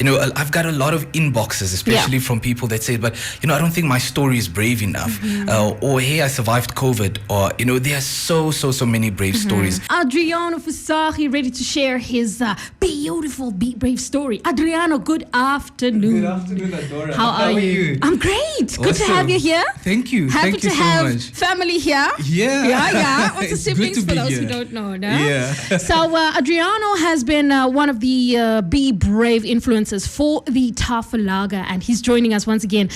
I've got a lot of inboxes, especially from people that say, but, I don't think my story is brave enough. Or, hey, I survived COVID. Or, there are so many brave stories. Adriano Visagie ready to share his beautiful Be Brave story. Adriano, good afternoon. Good afternoon, Adora. How are you? I'm great. Awesome. Good to have you here. Thank you. Happy Thank you to so have much. family here. Yeah. Also It's siblings good to for be those here. who don't know, no? Yeah. So Adriano has been one of the Be Brave influencers for the Tafel Lager, and he's joining us once again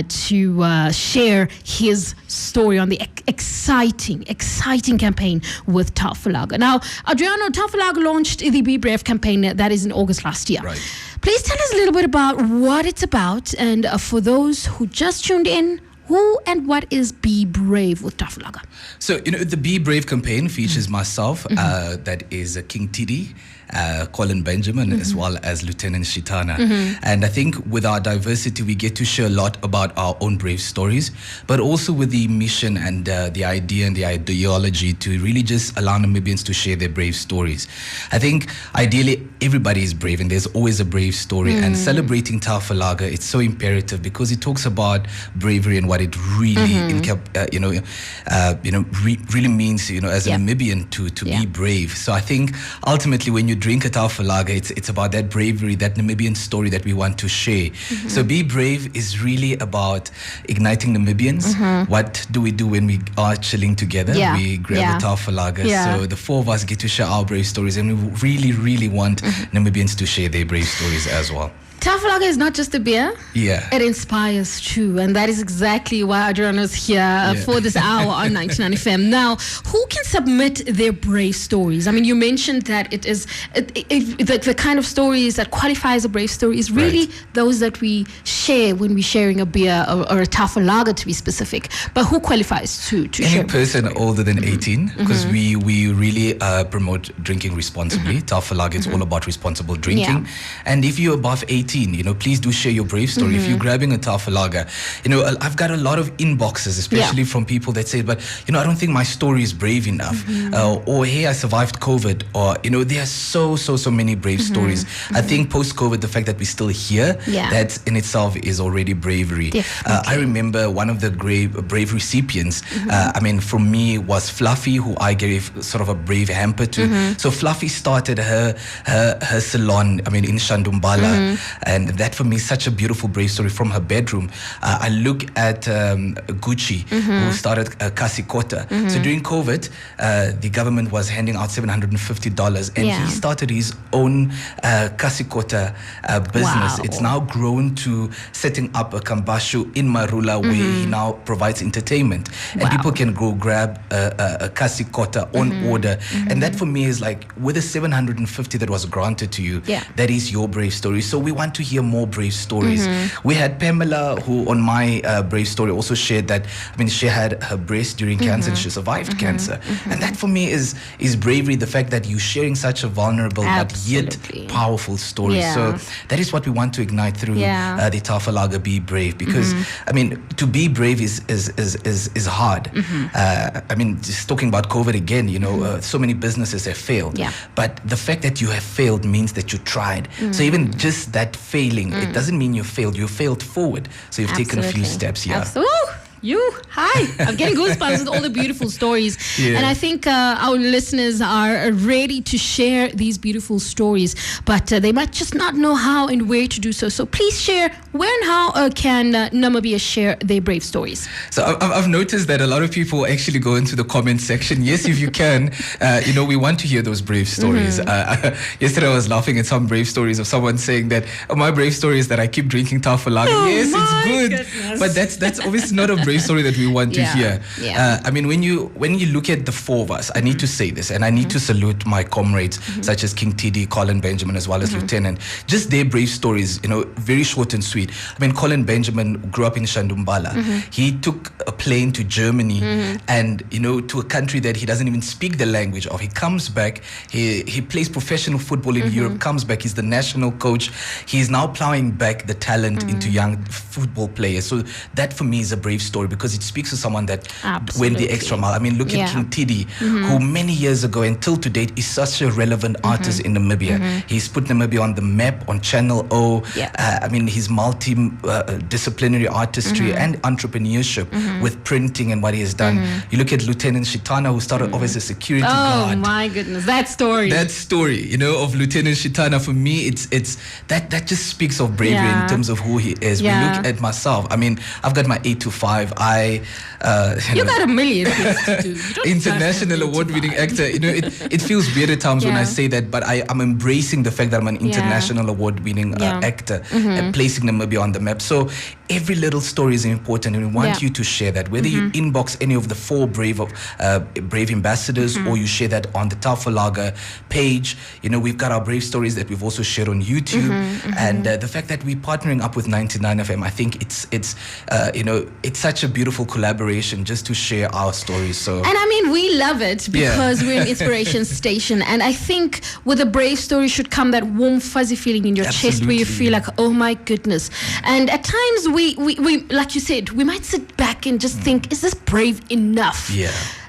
to share his story on the exciting campaign with Tafel Lager. Now, Adriano, Tafel Lager launched the Be Brave campaign that is in August last year. Right. Please tell us a little bit about what it's about, and for those who just tuned in, who and what is Be Brave with Tafel Lager? So, the Be Brave campaign features myself, that is King Tidi, Colin Benjamin, as well as Lieutenant Shitana. And I think with our diversity, we get to share a lot about our own brave stories, but also with the mission and the idea and the ideology to really just allow Namibians to share their brave stories. I think ideally everybody is brave, and there's always a brave story. And celebrating Tafel Lager, it's so imperative because it talks about bravery and what it really, really means, as a Namibian to be brave. So I think ultimately when you drink a Tafel Lager, it's about that bravery, that Namibian story that we want to share. So Be Brave is really about igniting Namibians. What do we do when we are chilling together? We grab a Tafel Lager. So the four of us get to share our brave stories, and we really want Namibians to share their brave stories as well. Tafel Lager is not just a beer. Yeah. It inspires too. And that is exactly why Adriano's here for this hour on 99 FM. Now, who can submit their brave stories? I mean, you mentioned that it is the kind of stories that qualify as a brave story is really those that we share when we're sharing a beer or a Tafel Lager, to be specific. But who qualifies to share? Any person older than 18, because we really promote drinking responsibly. Tafel Lager is all about responsible drinking. And if you're above 18, please do share your brave story. If you're grabbing a Tafel Lager, I've got a lot of inboxes, especially from people that say, but, I don't think my story is brave enough. Or, hey, I survived COVID. Or, there are so many brave stories. I think post-COVID, the fact that we're still here, that in itself is already bravery. I remember one of the brave recipients, for me, was Fluffy, who I gave sort of a brave hamper to. So Fluffy started her salon, in Shandumbala. And that for me is such a beautiful brave story from her bedroom. I look at Gucci, who started Kasikota. So during COVID, the government was handing out $750, and he started his own Kasikota business. It's now grown to setting up a kambashu in Marula, where he now provides entertainment. And people can go grab a Kasikota on order. And that for me is like, with the $750 that was granted to you, that is your brave story. So we want to hear more brave stories. We had Pamela, who on my brave story also shared that, she had her breast during cancer and she survived cancer. And that for me is bravery, the fact that you're sharing such a vulnerable but yet powerful story. So that is what we want to ignite through the Tafel Lager Be Brave, because to be brave is hard. Just talking about COVID again, so many businesses have failed. But the fact that you have failed means that you tried. So even just that failing, it doesn't mean you failed forward. So you've taken a few steps here. Hi. I'm getting goosebumps with all the beautiful stories. And I think our listeners are ready to share these beautiful stories, but they might just not know how and where to do so. So please share where and how can Namibia share their brave stories. So I've noticed that a lot of people actually go into the comment section. Yes, if you can, we want to hear those brave stories. Yesterday I was laughing at some brave stories of someone saying that my brave story is that I keep drinking Tafel Lager. Yes, it's good. Goodness. But that's obviously not a brave story that we want to hear. When you look at the four of us, I need to say this, and I need to salute my comrades such as King Tidi, Colin Benjamin, as well as Lieutenant. Just their brave stories, very short and sweet. Colin Benjamin grew up in Shandumbala. He took a plane to Germany and to a country that he doesn't even speak the language of. He comes back, he plays professional football in Europe, comes back, he's the national coach. He's now plowing back the talent into young football players. So that for me is a brave story. story because it speaks to someone that went Absolutely. the extra mile. I mean, look at King Tidi, who many years ago until to date is such a relevant artist in Namibia. He's put Namibia on the map on Channel O. I mean, his multi-disciplinary artistry and entrepreneurship with printing and what he has done. You look at Lieutenant Shitana, who started off as a security guard. Oh my goodness, that story. That story, you know, of Lieutenant Shitana, for me, it's that just speaks of bravery in terms of who he is. We look at myself. I mean, I've got my 8 to 5. You got a million things to do. You don't international have award-winning actor. You know, it feels weird at times when I say that, but I'm embracing the fact that I'm an international award-winning actor and placing Namibia on the map. So every little story is important, and we want you to share that. Whether you inbox any of the 4 brave ambassadors, or you share that on the Tafel Lager page. You know, we've got our brave stories that we've also shared on YouTube, and the fact that we're partnering up with 99 FM, I think it's such a beautiful collaboration just to share our stories. So, and I mean, we love it because we're an inspiration station, and I think with a brave story should come that warm fuzzy feeling in your chest where you feel like, oh my goodness. And at times we like you said, we might sit back and just think, is this brave enough?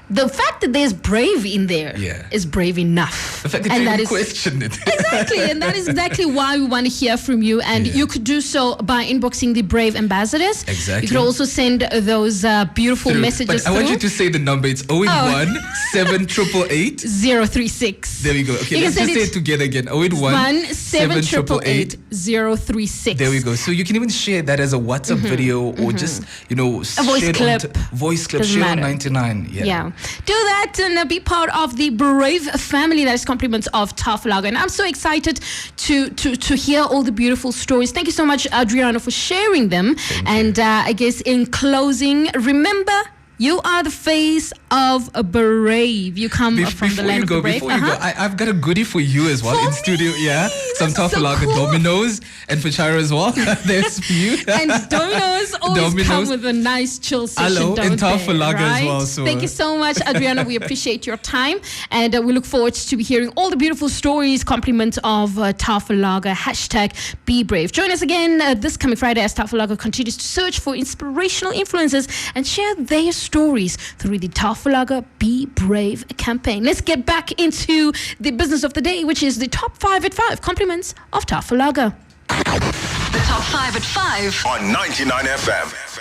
The fact that there's brave in there is brave enough. The fact that you even questioned it. Exactly, and that is exactly why we want to hear from you. And you could do so by inboxing the Brave Ambassadors. Exactly. You could also send those beautiful messages But I want you to say the number. It's 081 7888 036. There we go. Okay, let's just say it together again. 081 7888 036. There we go. So you can even share that as a WhatsApp video or just, you know, a voice clip. Voice clip. Doesn't Share on matter. 99. Do that and be part of the Brave family. That is compliments of Tafel Lager. And I'm so excited to hear all the beautiful stories. Thank you so much, Adriano, for sharing them. And I guess in closing, remember, you are the face of a Brave. You come from the land of the Brave. Before you go, I've got a goodie for you as well for in studio. Some Tafel Lager Dominoes, and for Chira as well. There's for you. And Dominoes always come with a nice chill session. Hello, and Tafel Lager right? as well. So. Thank you so much, Adriano. We appreciate your time, and we look forward to hearing all the beautiful stories, compliments of Tafel Lager. # Be Brave. Join us again this coming Friday as Tafel Lager continues to search for inspirational influencers and share their stories through the Tafel Lager Be Brave campaign. Let's get back into the business of the day, which is the top 5 at 5 compliments of Tafel Lager. The top 5 at 5 on 99 FM.